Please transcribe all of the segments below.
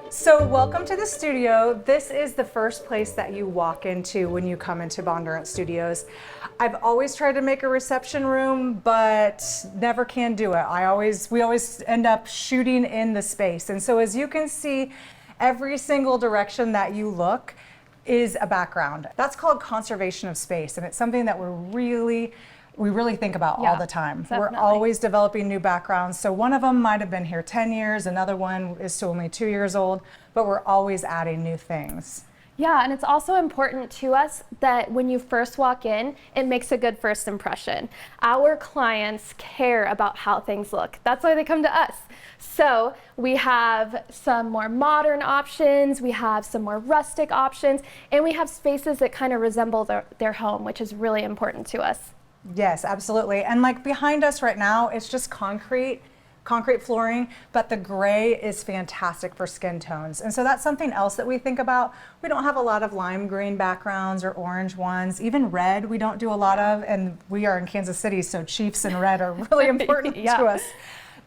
So welcome to the studio. This is the first place that you walk into when you come into Bondurant Studios. I've always tried to make a reception room, but never can do it. We always end up shooting in the space. And so as you can see, every single direction that you look is a background. That's called conservation of space, and it's something that we really think about all the time. Definitely. We're always developing new backgrounds. So one of them might have been here 10 years, another one is still only 2 years old, but we're always adding new things. Yeah, and it's also important to us that when you first walk in, it makes a good first impression. Our clients care about how things look. That's why they come to us. So we have some more modern options, we have some more rustic options, and we have spaces that kind of resemble their home, which is really important to us. Yes, absolutely. And like behind us right now, it's just concrete flooring, but the gray is fantastic for skin tones. And so that's something else that we think about. We don't have a lot of lime green backgrounds or orange ones. Even red, we don't do a lot of, and we are in Kansas City, so Chiefs and red are really important to us.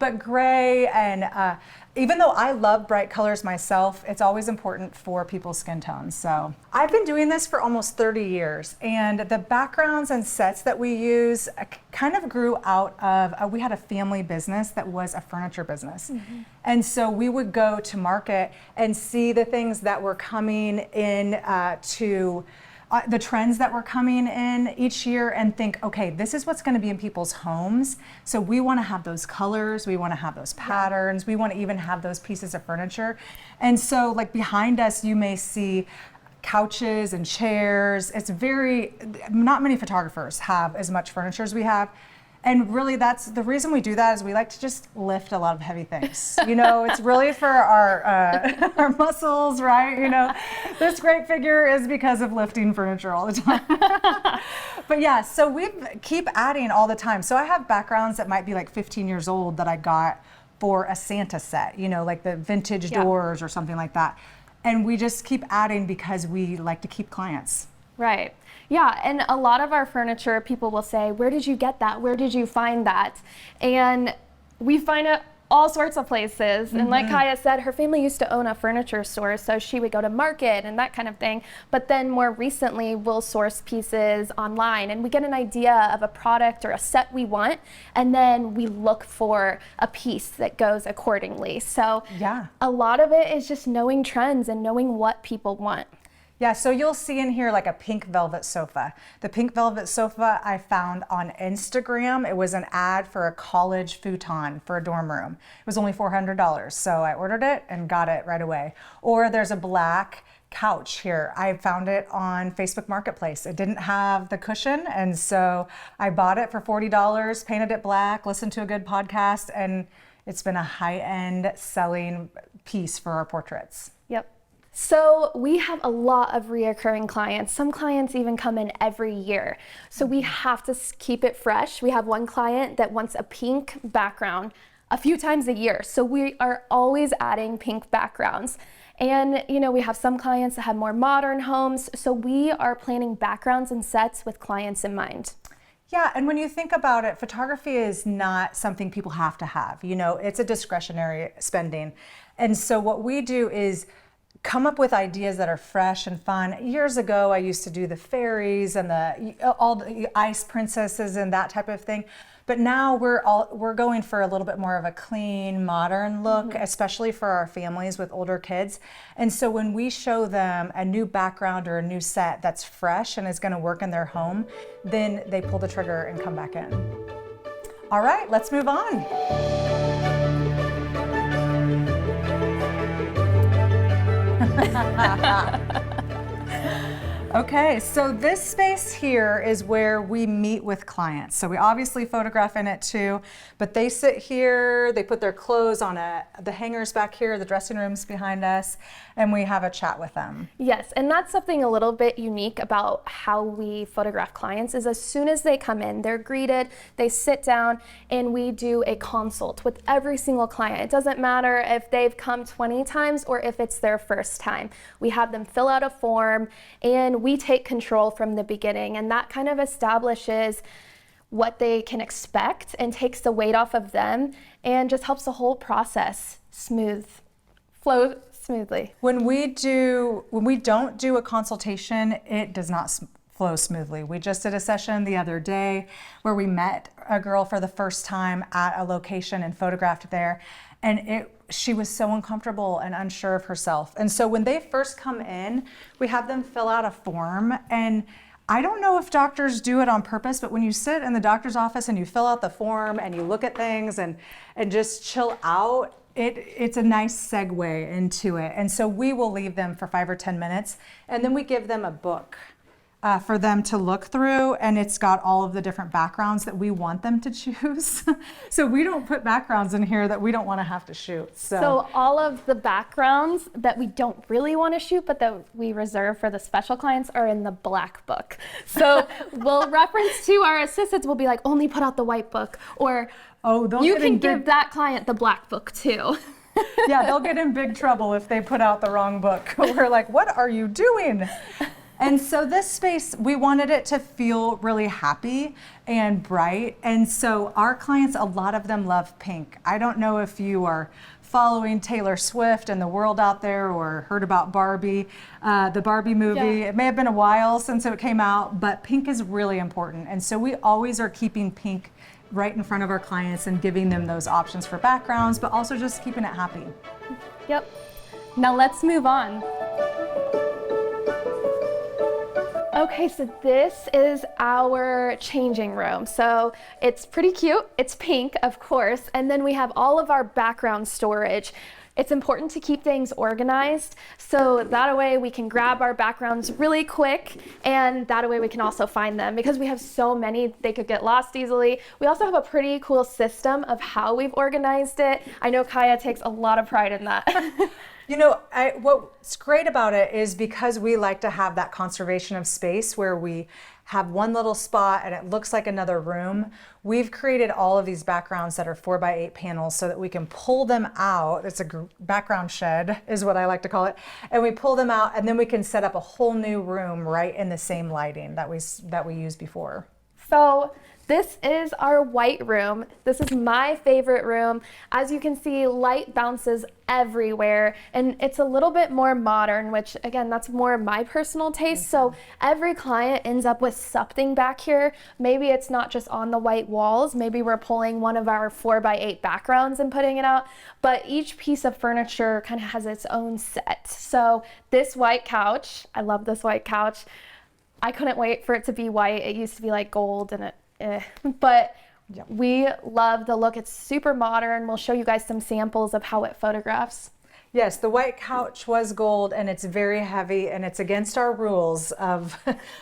But gray and even though I love bright colors myself, it's always important for people's skin tones. So I've been doing this for almost 30 years, and the backgrounds and sets that we use kind of grew out of, we had a family business that was a furniture business. Mm-hmm. And so we would go to market and see the things that were coming in the trends that were coming in each year and think, okay, this is what's going to be in people's homes. So we want to have those colors, we want to have those patterns, we want to even have those pieces of furniture. And so like behind us, you may see couches and chairs. Not many photographers have as much furniture as we have. And really that's the reason we do that is we like to just lift a lot of heavy things. You know, it's really for our muscles, right? You know, this great figure is because of lifting furniture all the time. But yeah, so we keep adding all the time. So I have backgrounds that might be like 15 years old that I got for a Santa set, you know, like the vintage doors or something like that. And we just keep adding because we like to keep clients. Right. Yeah, and a lot of our furniture, people will say, where did you get that? Where did you find that? And we find it all sorts of places. Mm-hmm. And like Kaya said, her family used to own a furniture store, so she would go to market and that kind of thing. But then more recently, we'll source pieces online and we get an idea of a product or a set we want, and then we look for a piece that goes accordingly. So a lot of it is just knowing trends and knowing what people want. Yeah, so you'll see in here like a pink velvet sofa. The pink velvet sofa I found on Instagram. It was an ad for a college futon for a dorm room. It was only $400, so I ordered it and got it right away. Or there's a black couch here. I found it on Facebook Marketplace. It didn't have the cushion, and so I bought it for $40, painted it black, listened to a good podcast, and it's been a high-end selling piece for our portraits. Yep. So we have a lot of reoccurring clients. Some clients even come in every year. So we have to keep it fresh. We have one client that wants a pink background a few times a year. So we are always adding pink backgrounds. And you know, we have some clients that have more modern homes. So we are planning backgrounds and sets with clients in mind. Yeah, and when you think about it, photography is not something people have to have. You know, it's a discretionary spending. And so what we do is come up with ideas that are fresh and fun. Years ago, I used to do the fairies and all the ice princesses and that type of thing. But now we're going for a little bit more of a clean, modern look, especially for our families with older kids. And so when we show them a new background or a new set that's fresh and is going to work in their home, then they pull the trigger and come back in. All right, let's move on. Okay, so this space here is where we meet with clients. So we obviously photograph in it too, but they sit here, they put their clothes on the hangers back here, the dressing rooms behind us, and we have a chat with them. Yes, and that's something a little bit unique about how we photograph clients is as soon as they come in, they're greeted, they sit down, and we do a consult with every single client. It doesn't matter if they've come 20 times or if it's their first time. We have them fill out a form, and we take control from the beginning, and that kind of establishes what they can expect and takes the weight off of them and just helps the whole process flow smoothly. When we don't do a consultation, it does not flow smoothly. We just did a session the other day where we met a girl for the first time at a location and photographed there, and she was so uncomfortable and unsure of herself. And so when they first come in, we have them fill out a form, and I don't know if doctors do it on purpose, but when you sit in the doctor's office and you fill out the form and you look at things and just chill out, it's a nice segue into it. And so we will leave them for 5 or 10 minutes, and then we give them a book for them to look through, and it's got all of the different backgrounds that we want them to choose. So we don't put backgrounds in here that we don't want to have to shoot. So all of the backgrounds that we don't really want to shoot but that we reserve for the special clients are in the black book. So we'll reference to our assistants, we'll be like, only put out the white book, or you can give that client the black book too. Yeah, they'll get in big trouble if they put out the wrong book. We're like, what are you doing? And so this space, we wanted it to feel really happy and bright. And so our clients, a lot of them love pink. I don't know if you are following Taylor Swift and the world out there or heard about Barbie, the Barbie movie. Yeah. It may have been a while since it came out, but pink is really important. And so we always are keeping pink right in front of our clients and giving them those options for backgrounds, but also just keeping it happy. Yep. Now let's move on. Okay, so this is our changing room. So it's pretty cute. It's pink, of course. And then we have all of our background storage. It's important to keep things organized, so that way we can grab our backgrounds really quick, and that way we can also find them. Because we have so many, they could get lost easily. We also have a pretty cool system of how we've organized it. I know Kaya takes a lot of pride in that. You know, what's great about it is because we like to have that conservation of space where we have one little spot and it looks like another room. We've created all of these backgrounds that are 4x8 panels so that we can pull them out. It's a background shed is what I like to call it. And we pull them out, and then we can set up a whole new room right in the same lighting that we used before. So this is our white room. This is my favorite room. As you can see, light bounces everywhere, and it's a little bit more modern, which again, that's more my personal taste. So every client ends up with something back here. Maybe it's not just on the white walls. Maybe we're pulling one of our 4x8 backgrounds and putting it out, but each piece of furniture kind of has its own set. So this white couch, I love this white couch. I couldn't wait for it to be white. It used to be like gold, and but we love the look. It's super modern. We'll show you guys some samples of how it photographs. Yes, the white couch was gold, and it's very heavy, and it's against our rules of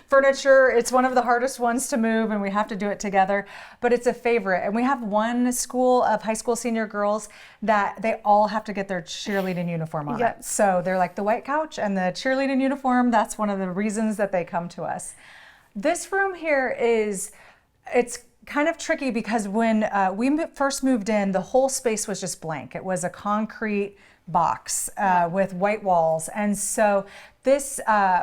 furniture. It's one of the hardest ones to move, and we have to do it together, but it's a favorite. And we have one school of high school senior girls that they all have to get their cheerleading uniform on it. So they're like the white couch and the cheerleading uniform. That's one of the reasons that they come to us. This room here it's kind of tricky because when we first moved in, the whole space was just blank. It was a concrete box with white walls. And so this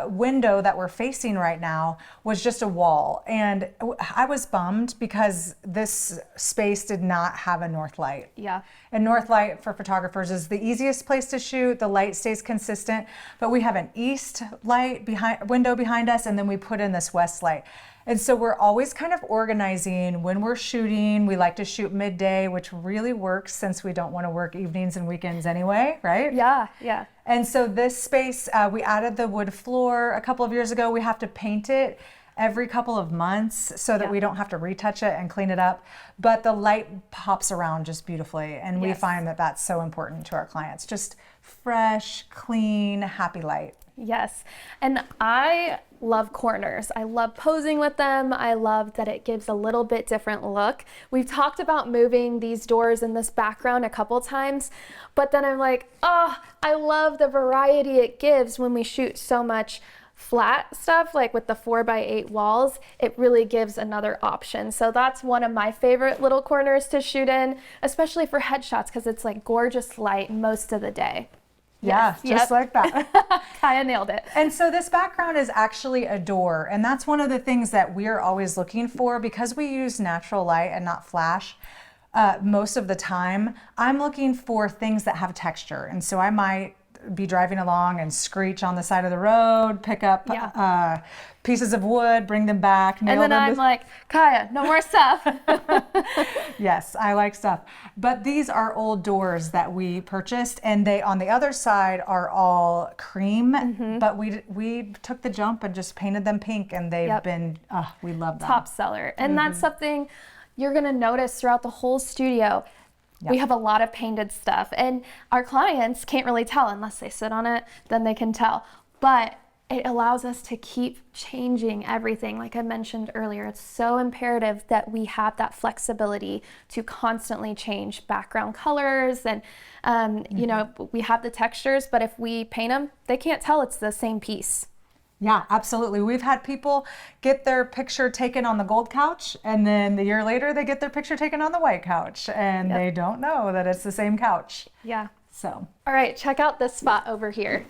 window that we're facing right now was just a wall. And I was bummed because this space did not have a north light. Yeah. And north light for photographers is the easiest place to shoot. The light stays consistent, but we have an east light window behind us, and then we put in this west light. And so we're always kind of organizing when we're shooting. We like to shoot midday, which really works since we don't want to work evenings and weekends anyway, right? Yeah, yeah. And so this space, we added the wood floor a couple of years ago. We have to paint it every couple of months so that we don't have to retouch it and clean it up. But the light pops around just beautifully. And we find that that's so important to our clients. Just fresh, clean, happy light. Yes, and I love corners. I love posing with them. I love that it gives a little bit different look. We've talked about moving these doors in this background a couple times, but then I'm like, oh, I love the variety it gives when we shoot so much flat stuff, like with the 4x8 walls. It really gives another option. So that's one of my favorite little corners to shoot in, especially for headshots, because it's like gorgeous light most of the day. Yeah, Yes, just like that. Kaya nailed it. And so this background is actually a door, and that's one of the things that we're always looking for, because we use natural light and not flash. Most of the time, I'm looking for things that have texture, and so I might be driving along and screech on the side of the road, pick up pieces of wood, bring them back, nail And then them I'm like, Kaya, no more stuff. Yes, I like stuff. But these are old doors that we purchased, and they on the other side are all cream, but we took the jump and just painted them pink, and they've been, we love them. Top seller. And that's something you're gonna notice throughout the whole studio. We have a lot of painted stuff, and our clients can't really tell unless they sit on it, then they can tell. But it allows us to keep changing everything. Like I mentioned earlier, it's so imperative that we have that flexibility to constantly change background colors, and you know, we have the textures, but if we paint them, they can't tell it's the same piece. Yeah, absolutely. We've had people get their picture taken on the gold couch, and then the year later they get their picture taken on the white couch, and they don't know that it's the same couch. Yeah. So. All right, check out this spot over here.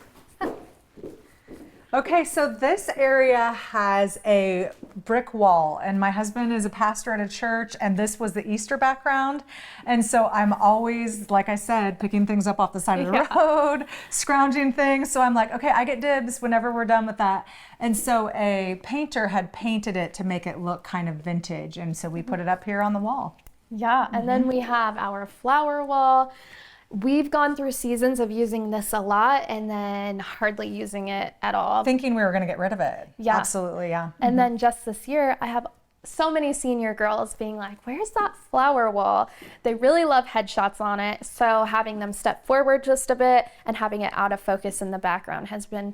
Okay, so this area has a brick wall, and my husband is a pastor at a church, and this was the Easter background. And so I'm always, like I said, picking things up off the side of the road, scrounging things. So I'm like, okay, I get dibs whenever we're done with that. And so a painter had painted it to make it look kind of vintage. And so we put it up here on the wall. Yeah, and then we have our flower wall. We've gone through seasons of using this a lot and then hardly using it at all. Thinking we were going to get rid of it. Yeah. Absolutely, yeah. And then just this year, I have so many senior girls being like, where's that flower wall? They really love headshots on it. So having them step forward just a bit and having it out of focus in the background has been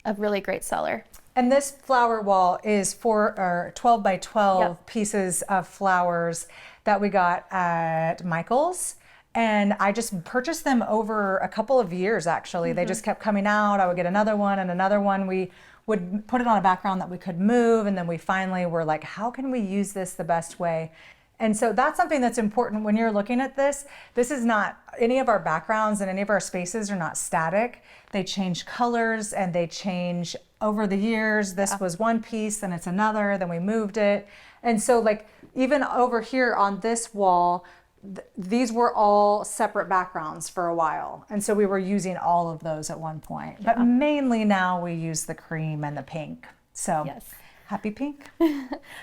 a really great seller. And this flower wall is 12 by 12 pieces of flowers that we got at Michael's. And I just purchased them over a couple of years, actually. They just kept coming out. I would get another one and another one. We would put it on a background that we could move. And then we finally were like, how can we use this the best way? And so that's something that's important when you're looking at this. This is not, any of our backgrounds and any of our spaces are not static. They change colors and they change over the years. This was one piece, then it's another, then we moved it. And so like even over here on this wall, these were all separate backgrounds for a while. And so we were using all of those at one point. But mainly now we use the cream and the pink. So happy pink.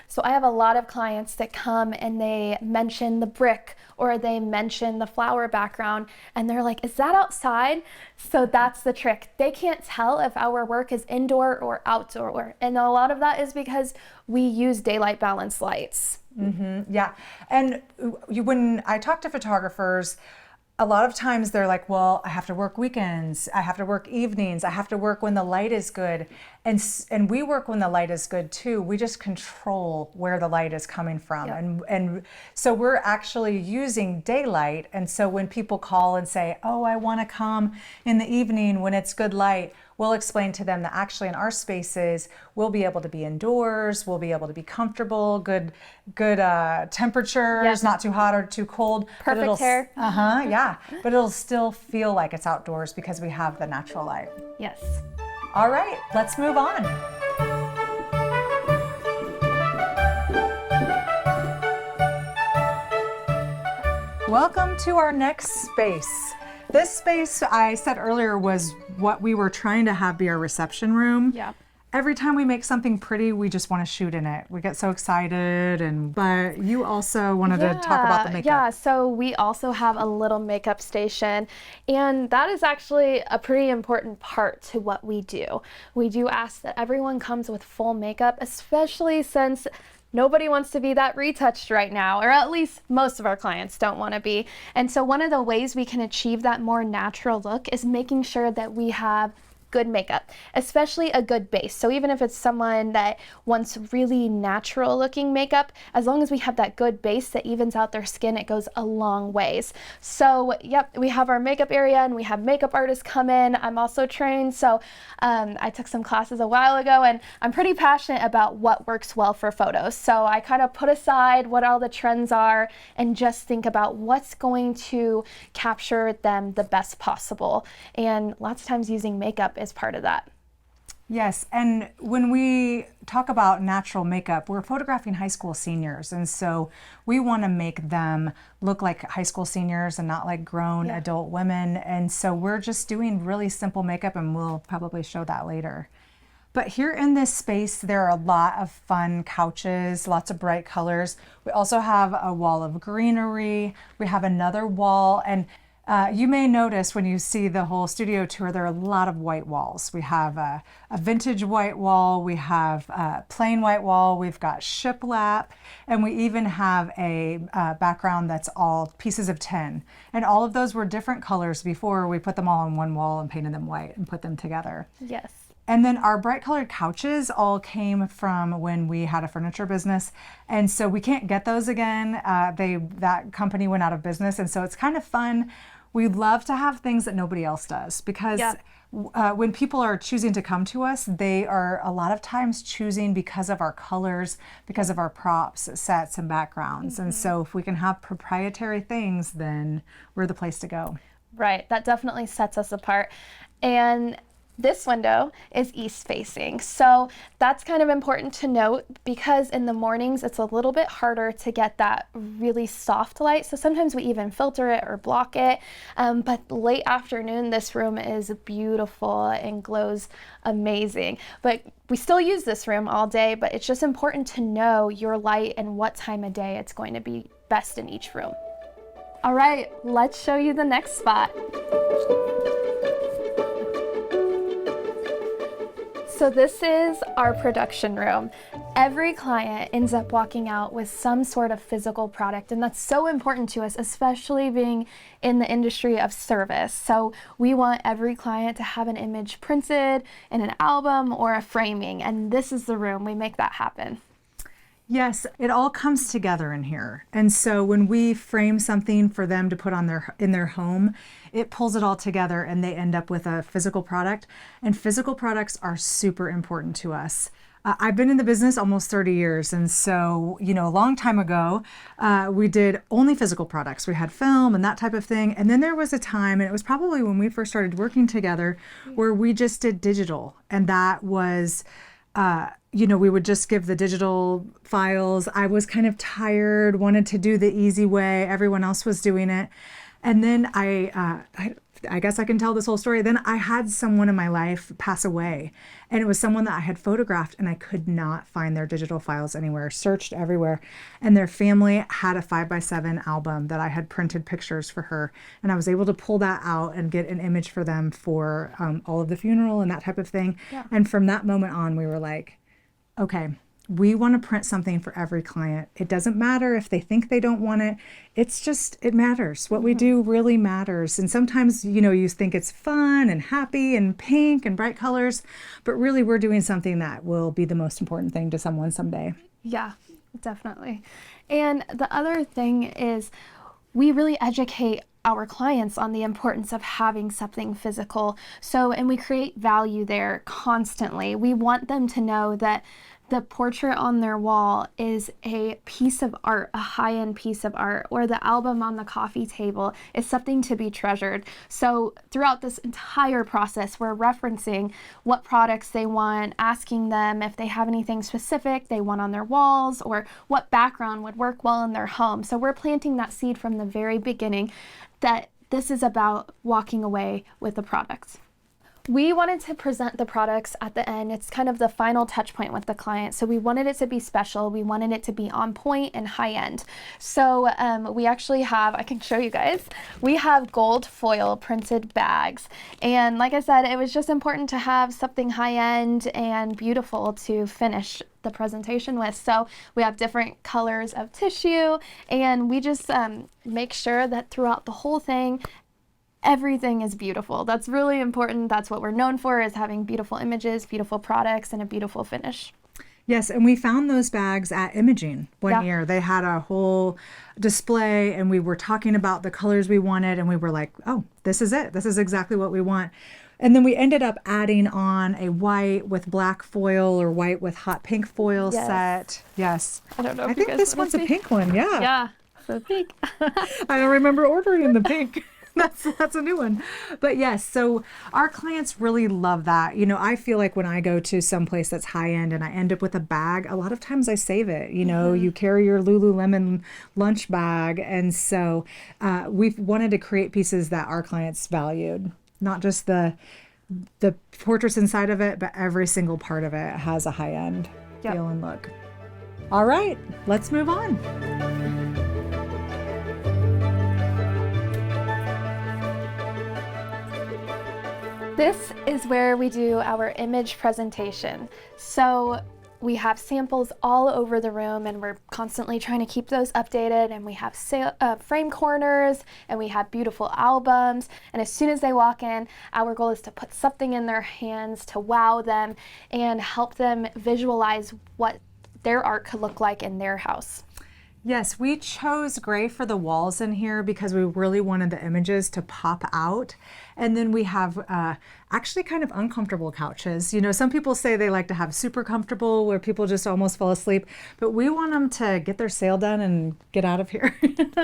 So I have a lot of clients that come and they mention the brick or they mention the flower background and they're like, is that outside? So that's the trick. They can't tell if our work is indoor or outdoor. And a lot of that is because we use daylight balanced lights. Yeah. And when I talk to photographers, a lot of times they're like, well, I have to work weekends, I have to work evenings, I have to work when the light is good. And we work when the light is good too. We just control where the light is coming from. And so we're actually using daylight. And so when people call and say, oh, I want to come in the evening when it's good light, we'll explain to them that actually in our spaces, we'll be able to be indoors, we'll be able to be comfortable, good temperatures, not too hot or too cold. Perfect hair. But it'll still feel like it's outdoors because we have the natural light. Yes. All right, let's move on. Welcome to our next space. This space I said earlier was what we were trying to have be our reception room. Yeah. Every time we make something pretty, we just want to shoot in it. We get so excited, but you also wanted to talk about the makeup. Yeah, so we also have a little makeup station, and that is actually a pretty important part to what we do. We do ask that everyone comes with full makeup, especially since nobody wants to be that retouched right now, or at least most of our clients don't want to be. And so one of the ways we can achieve that more natural look is making sure that we have good makeup, especially a good base. So even if it's someone that wants really natural looking makeup, as long as we have that good base that evens out their skin, it goes a long ways. So yep, we have our makeup area and we have makeup artists come in. I'm also trained, so I took some classes a while ago, and I'm pretty passionate about what works well for photos. So I kind of put aside what all the trends are and just think about what's going to capture them the best possible. And lots of times using makeup is part of that. Yes, and when we talk about natural makeup, we're photographing high school seniors, and so we want to make them look like high school seniors and not like grown adult women, and so we're just doing really simple makeup, and we'll probably show that later. But here in this space, there are a lot of fun couches, lots of bright colors. We also have a wall of greenery. We have another wall, and you may notice when you see the whole studio tour, there are a lot of white walls. We have a vintage white wall, we have a plain white wall, we've got shiplap, and we even have a background that's all pieces of tin. And all of those were different colors before we put them all on one wall and painted them white and put them together. Yes. And then our bright colored couches all came from when we had a furniture business. And so we can't get those again. That company went out of business. And so it's kind of fun. We love to have things that nobody else does, because when people are choosing to come to us, they are a lot of times choosing because of our colors, because of our props, sets, and backgrounds. And so if we can have proprietary things, then we're the place to go. Right, that definitely sets us apart. And this window is east facing, so that's kind of important to note, because in the mornings it's a little bit harder to get that really soft light, so sometimes we even filter it or block it, but late afternoon this room is beautiful and glows amazing. But we still use this room all day, but it's just important to know your light and what time of day it's going to be best in each room. All right, let's show you the next spot. So this is our production room. Every client ends up walking out with some sort of physical product, and that's so important to us, especially being in the industry of service. So we want every client to have an image printed in an album or a framing, and this is the room we make that happen. Yes, it all comes together in here. And so when we frame something for them to put on in their home, it pulls it all together and they end up with a physical product. And physical products are super important to us. I've been in the business almost 30 years. And so, a long time ago, we did only physical products. We had film and that type of thing. And then there was a time, and it was probably when we first started working together, where we just did digital. And that was we would just give the digital files. I was kind of tired, wanted to do the easy way. Everyone else was doing it. And then I guess I can tell this whole story. Then I had someone in my life pass away, and it was someone that I had photographed, and I could not find their digital files anywhere, searched everywhere. And their family had a 5x7 album that I had printed pictures for her. And I was able to pull that out and get an image for them for all of the funeral and that type of thing. Yeah. And from that moment on, we were like, okay, we want to print something for every client. It doesn't matter if they think they don't want it. It matters. What we do really matters. And sometimes, you think it's fun and happy and pink and bright colors, but really we're doing something that will be the most important thing to someone someday. Yeah, definitely. And the other thing is we really educate our clients on the importance of having something physical. And we create value there constantly. We want them to know that the portrait on their wall is a piece of art, a high-end piece of art, or the album on the coffee table is something to be treasured. So throughout this entire process, we're referencing what products they want, asking them if they have anything specific they want on their walls, or what background would work well in their home. So we're planting that seed from the very beginning that this is about walking away with the products. We wanted to present the products at the end. It's kind of the final touch point with the client. So we wanted it to be special. We wanted it to be on point and high end. So we actually have, I can show you guys, we have gold foil printed bags. And like I said, it was just important to have something high end and beautiful to finish the presentation with. So we have different colors of tissue, and we just make sure that throughout the whole thing, everything is beautiful. That's really important. That's what we're known for, is having beautiful images, beautiful products, and a beautiful finish. Yes, and we found those bags at Imaging one year. They had a whole display, and we were talking about the colors we wanted, and we were like, oh, this is it. This is exactly what we want. And then we ended up adding on a white with black foil or white with hot pink foil set. Yes. I don't know if I think this one's a pink one. Yeah. Yeah, so pink. I don't remember ordering the pink. That's a new one. But yes, so our clients really love that. You know, I feel like when I go to some place that's high end and I end up with a bag, a lot of times I save it. You know, you carry your Lululemon lunch bag. And so we've wanted to create pieces that our clients valued, not just the portraits inside of it, but every single part of it has a high end feel and look. All right, let's move on. This is where we do our image presentation. So we have samples all over the room, and we're constantly trying to keep those updated, and we have frame corners, and we have beautiful albums, and as soon as they walk in, our goal is to put something in their hands to wow them and help them visualize what their art could look like in their house. Yes, we chose gray for the walls in here because we really wanted the images to pop out. And then we have actually kind of uncomfortable couches. You know, some people say they like to have super comfortable where people just almost fall asleep, but we want them to get their sale done and get out of here.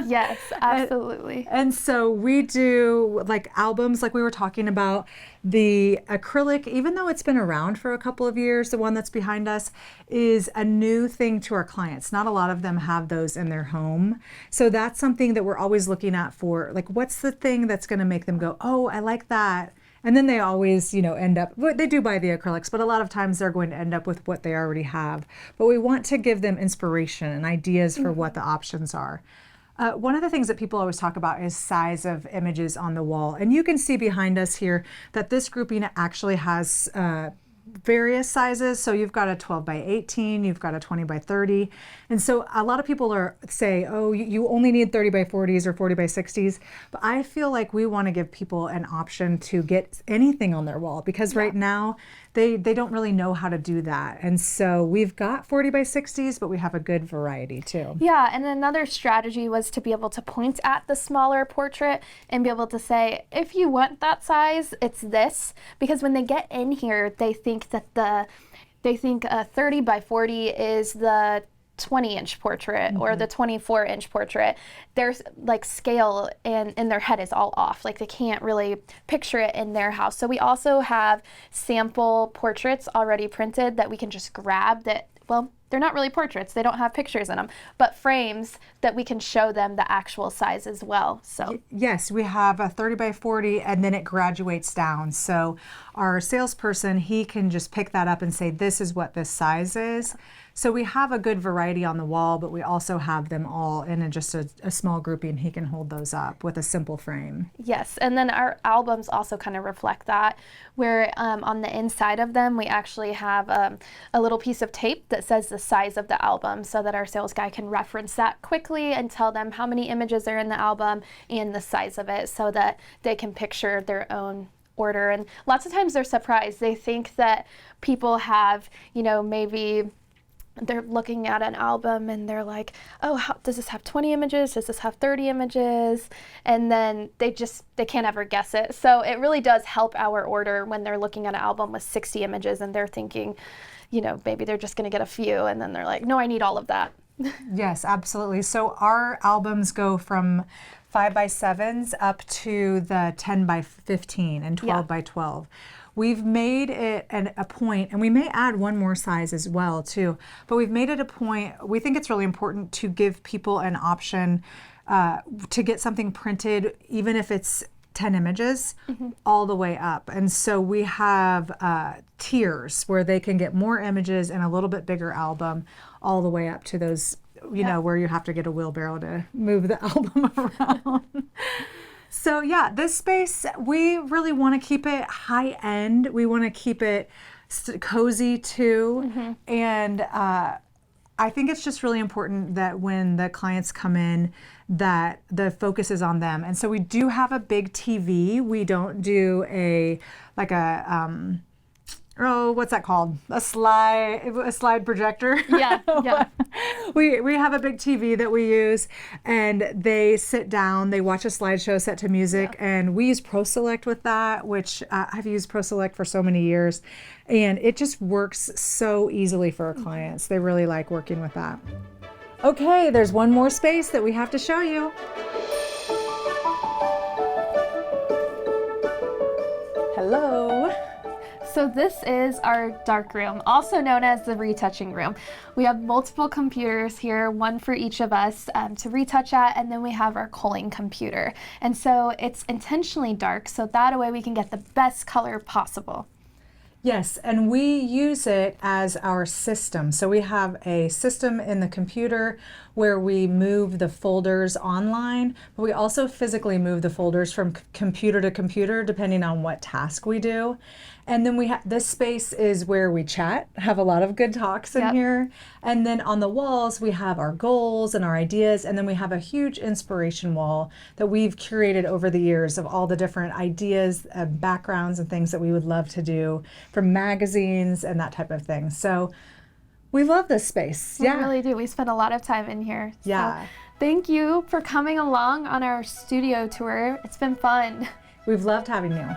Yes, absolutely. And so we do like albums like we were talking about. The acrylic, even though it's been around for a couple of years, the one that's behind us is a new thing to our clients. Not a lot of them have those in their home. So that's something that we're always looking at for, like, what's the thing that's going to make them go, oh, I like that. And then they always, you know, end up, they do buy the acrylics, but a lot of times they're going to end up with what they already have. But we want to give them inspiration and ideas for what the options are. One of the things that people always talk about is size of images on the wall. And you can see behind us here that this grouping actually has various sizes. So you've got a 12 by 18, you've got a 20 by 30. And so a lot of people say, oh, you only need 30 by 40s or 40 by 60s. But I feel like we want to give people an option to get anything on their wall, because right now they don't really know how to do that. And so we've got 40 by 60s, but we have a good variety too. Yeah, and another strategy was to be able to point at the smaller portrait and be able to say, if you want that size, it's this. Because when they get in here, they think that a 30 by 40 is the 20-inch portrait or the 24-inch portrait. There's like scale in their head is all off. Like they can't really picture it in their house. So we also have sample portraits already printed that we can just grab that, well, they're not really portraits. They don't have pictures in them, but frames that we can show them the actual size as well. So yes, we have a 30 by 40 and then it graduates down. So our salesperson, he can just pick that up and say, this is what this size is. So we have a good variety on the wall, but we also have them all in just a small grouping. He can hold those up with a simple frame. Yes, and then our albums also kind of reflect that, where on the inside of them, we actually have a little piece of tape that says the size of the album so that our sales guy can reference that quickly and tell them how many images are in the album and the size of it so that they can picture their own order. And lots of times they're surprised. They think that people have, maybe they're looking at an album and they're like, oh, does this have 20 images? Does this have 30 images? And then they can't ever guess it. So it really does help our order when they're looking at an album with 60 images and they're thinking, maybe they're just going to get a few. And then they're like, no, I need all of that. Yes, absolutely. So our albums go from 5 by 7s up to the 10 by 15 and 12 by 12. We've made it a point, and we may add one more size as well too, but we've made it a point, we think it's really important to give people an option to get something printed, even if it's 10 images, all the way up. And so we have tiers where they can get more images and a little bit bigger album, all the way up to those, where you have to get a wheelbarrow to move the album around. So yeah, this space, we really want to keep it high end. We want to keep it cozy too. And I I think it's just really important that when the clients come in, that the focus is on them. And so we do have a big TV. We don't do what's that called? A slide projector. Yeah, yeah. We have a big TV that we use, and they sit down, they watch a slideshow set to music, and we use ProSelect with that, which I've used ProSelect for so many years, and it just works so easily for our clients. They really like working with that. Okay, there's one more space that we have to show you. Hello. So this is our dark room, also known as the retouching room. We have multiple computers here, one for each of us to retouch at, and then we have our culling computer. And so it's intentionally dark, so that way we can get the best color possible. Yes, and we use it as our system. So we have a system in the computer where we move the folders online, but we also physically move the folders from computer to computer depending on what task we do. And then we have this space is where we chat, have a lot of good talks in here. And then on the walls, we have our goals and our ideas. And then we have a huge inspiration wall that we've curated over the years of all the different ideas, backgrounds and things that we would love to do from magazines and that type of thing. So we love this space. We really do. We spend a lot of time in here. Yeah. So thank you for coming along on our studio tour. It's been fun. We've loved having you.